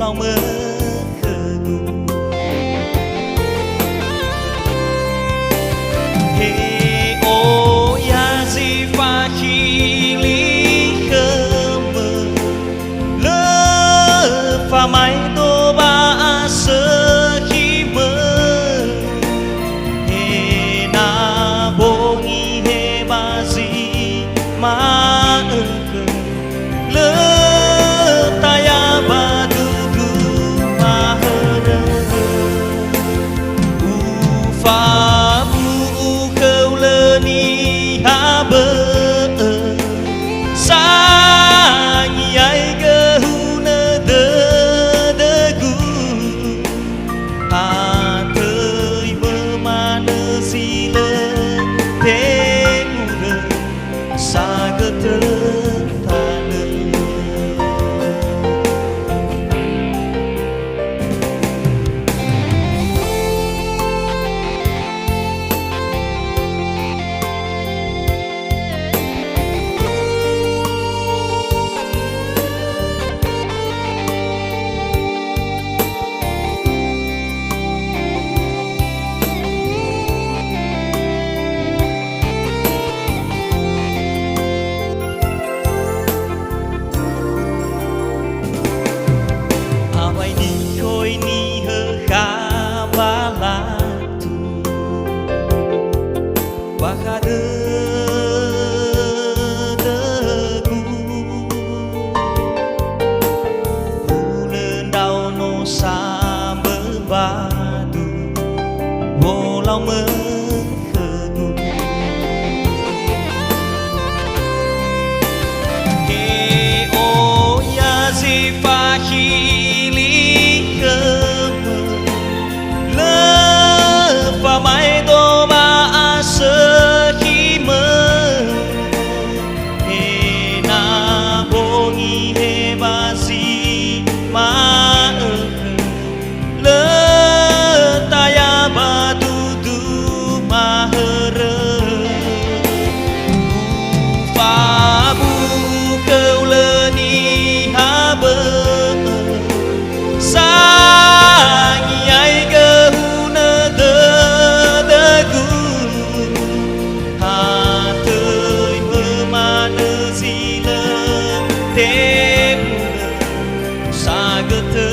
lòng mơ khờ cùng he ô ya gì pha khi lý khơ mơ lỡ pha máy tô ba sơ khi mơ he na bo nghi he ba gì mà ơ khờ lỡ taya ba du du mà hơ rơ u pha bu khâu lơ ni ha bơ sa nhi ai gơ hu nơ đơ đơ gu à thời mơ mà nơ si lơ thế ngu rơ sa gơ thơ ta nơ awai ni khôi ni hơ kha ba la tu wa kha đơ đơ gu u lên đau no sa mơ ba tu vô lòng mơ khờ gu he ô ya gì pha khi lý khơ mơ lỡ pha máy tô ba sơ khi mơ he na bo nghi he ba si ma ơ khờ lỡ taya ba du du ma hơ rơ u pha bu khâu lơ ni ha bơ sa nhi ai gơ hu nơ đơ đơ gu hà thời mơ mà nơ gì lơ thế mù nơ sa gơ thơ